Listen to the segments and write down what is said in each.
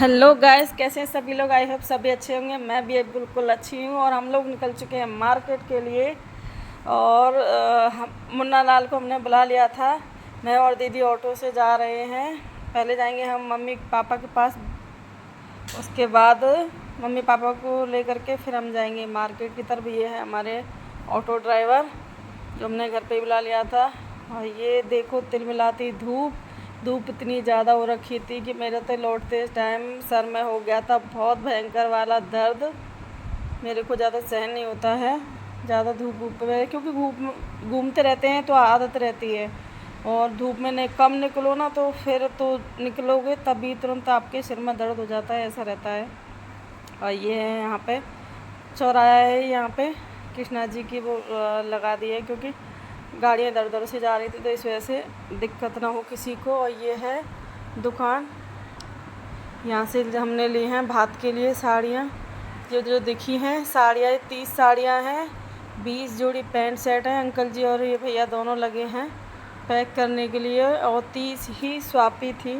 Hello guys, कैसे हैं सभी लोग। आई होप सभी अच्छे होंगे। मैं भी बिल्कुल अच्छी हूँ। और हम लोग निकल चुके हैं मार्केट के लिए। और मुन्ना लाल को हमने बुला लिया था। मैं और दीदी ऑटो से जा रहे हैं। पहले जाएंगे हम मम्मी पापा के पास, उसके बाद मम्मी पापा को लेकर के फिर हम जाएंगे मार्केट की तरफ। ये है हमारे ऑटो ड्राइवर जो हमने घर पे ही बुला लिया था। और ये देखो तिलमिलाती धूप इतनी ज़्यादा हो रखी थी कि मेरे तो लौटते टाइम सर में हो गया था बहुत भयंकर वाला दर्द। मेरे को ज़्यादा सहन नहीं होता है ज़्यादा धूप में, क्योंकि घूमते रहते हैं तो आदत रहती है। और धूप में कम निकलो ना तो फिर तो निकलोगे तभी तुरंत आपके सिर में दर्द हो जाता है, ऐसा रहता है। और ये है यहाँ पे चौराहा है, यहाँ पे कृष्णा जी की वो लगा दी है, क्योंकि गाड़ियाँ इधर उधर से जा रही थी तो इस वजह से दिक्कत ना हो किसी को। और ये है दुकान, यहाँ से हमने ली हैं भात के लिए साड़ियाँ। जो दिखी हैं साड़ियाँ 30 साड़ियाँ हैं, 20 जोड़ी पैंट सेट हैं। अंकल जी और ये भैया दोनों लगे हैं पैक करने के लिए। और 30 ही स्वापी थी।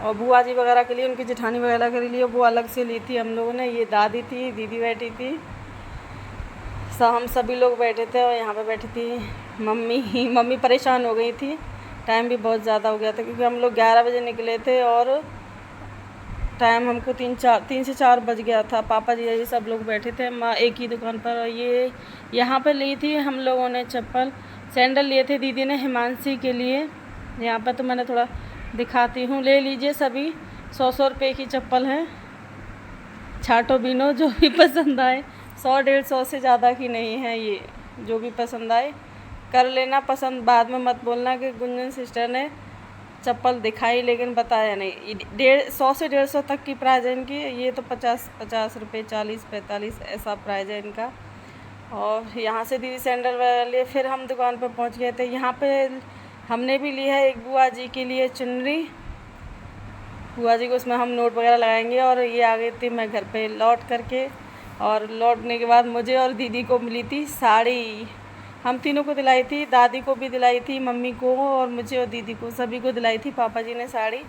और बुआ जी वगैरह के लिए, उनकी जेठानी वगैरह के लिए वो अलग से ली थी हम लोगों ने। ये दादी थी, दीदी बैठी थी, हम सभी लोग बैठे थे। और यहाँ पे बैठी थी मम्मी परेशान हो गई थी। टाइम भी बहुत ज़्यादा हो गया था, क्योंकि हम लोग 11 बजे निकले थे और टाइम हमको 3 से 4 बज गया था। पापा जी ये सब लोग बैठे थे माँ एक ही दुकान पर। और ये यहाँ पर ली थी हम लोगों ने चप्पल सैंडल लिए थे दीदी ने हिमांशी के लिए। यहाँ पर तो मैंने थोड़ा दिखाती हूँ, ले लीजिए सभी। 100 रुपये की चप्पल है, छाटो बीनो जो भी पसंद आए। 100-150 से ज़्यादा की नहीं है। ये जो भी पसंद आए कर लेना पसंद, बाद में मत बोलना कि गुंजन सिस्टर ने चप्पल दिखाई लेकिन बताया नहीं। 100 से 150 तक की प्राइस है इनकी। ये तो 50 रुपये, 40-45 ऐसा प्राइस है इनका। और यहाँ से दीदी सैंडल वगैरह लिए, फिर हम दुकान पर पहुँच गए थे। यहाँ पे हमने भी ली है एक बुआ जी के लिए चुनरी। बुआ जी को उसमें हम नोट वगैरह लगाएंगे। और ये आ गई थी मैं घर पे लौट करके। और लौटने के बाद मुझे और दीदी को मिली थी साड़ी। हम तीनों को दिलाई थी, दादी को भी दिलाई थी, मम्मी को और मुझे और दीदी को, सभी को दिलाई थी पापा जी ने साड़ी।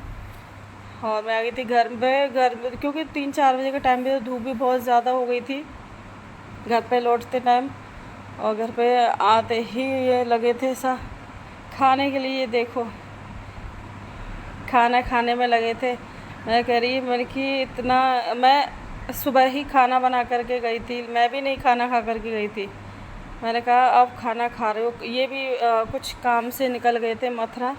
और मैं आ गई थी घर पे, क्योंकि 3-4 बजे का टाइम भी, तो धूप भी बहुत ज़्यादा हो गई थी घर पे लौटते टाइम। और घर पे आते ही ये लगे थे खाने के लिए। देखो खाना खाने में लगे थे। मैं कह रही मैंने कि इतना, मैं सुबह ही खाना बना करके गई थी, मैं भी नहीं खाना खा करके गई थी। मैंने कहा अब खाना खा रहे हो। ये भी कुछ काम से निकल गए थे मथुरा,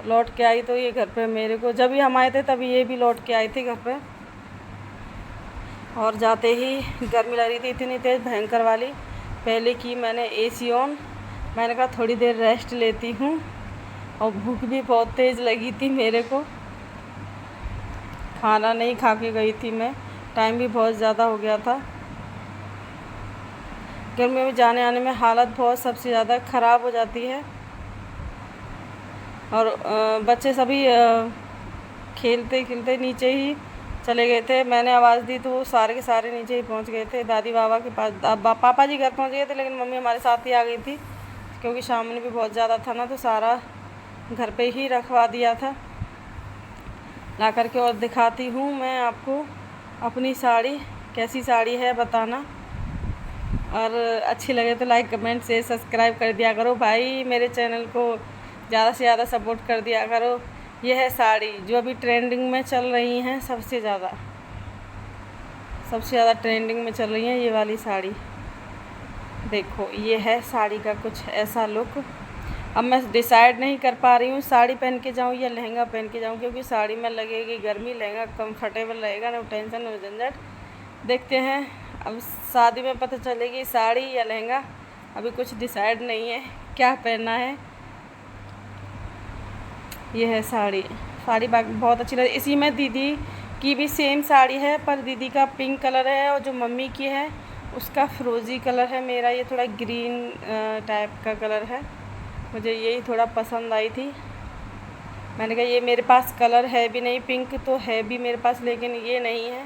लौट के आई तो ये घर पे मेरे को, जब भी हम आए थे तभी ये भी लौट के आई थी घर पे। और जाते ही गर्मी लग रही थी इतनी तेज़ भयंकर वाली। पहले की मैंने AC ऑन, मैंने कहा थोड़ी देर रेस्ट लेती हूँ। और भूख भी बहुत तेज़ लगी थी मेरे को, खाना नहीं खा के गई थी मैं। टाइम भी बहुत ज़्यादा हो गया था। गर्मी में जाने आने में हालत बहुत सबसे ज़्यादा ख़राब हो जाती है। और बच्चे सभी खेलते खेलते नीचे ही चले गए थे। मैंने आवाज़ दी तो वो सारे के सारे नीचे ही पहुंच गए थे दादी बाबा के पास। पापा जी घर पहुंच गए थे, लेकिन मम्मी हमारे साथ ही आ गई थी, क्योंकि सामने भी बहुत ज़्यादा था ना, तो सारा घर पे ही रखवा दिया था ला करके। और दिखाती हूँ मैं आपको अपनी साड़ी, कैसी साड़ी है बताना। और अच्छी लगे तो लाइक कमेंट से सब्सक्राइब कर दिया करो भाई, मेरे चैनल को ज़्यादा से ज़्यादा सपोर्ट कर दिया करो। यह है साड़ी जो अभी ट्रेंडिंग में चल रही हैं, सबसे ज़्यादा ट्रेंडिंग में चल रही है ये वाली साड़ी। देखो ये है साड़ी का कुछ ऐसा लुक। अब मैं डिसाइड नहीं कर पा रही हूँ साड़ी पहन के जाऊँ या लहंगा पहन के जाऊँ, क्योंकि साड़ी में लगेगी गर्मी, लहंगा कंफर्टेबल रहेगा, नो टेंशन नो झंझट। देखते हैं अब शादी में पता चलेगी साड़ी या लहंगा। अभी कुछ डिसाइड नहीं है क्या पहनना है। ये है साड़ी बहुत अच्छी लगी। इसी में दीदी की भी सेम साड़ी है, पर दीदी का पिंक कलर है और जो मम्मी की है उसका फिरोज़ी कलर है। मेरा ये थोड़ा ग्रीन टाइप का कलर है, मुझे यही थोड़ा पसंद आई थी। मैंने कहा ये मेरे पास कलर है भी नहीं, पिंक तो है भी मेरे पास लेकिन ये नहीं है।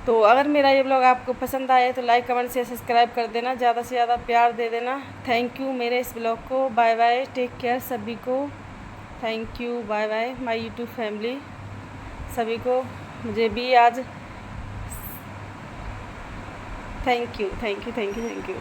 तो अगर मेरा ये ब्लॉग आपको पसंद आए तो लाइक कमेंट से सब्सक्राइब कर देना, ज़्यादा से ज़्यादा प्यार दे देना। थैंक यू मेरे इस ब्लॉग को। बाय बाय, टेक केयर सभी को। Thank you, bye bye my YouTube family. सभी को। मुझे भी आज थैंक यू।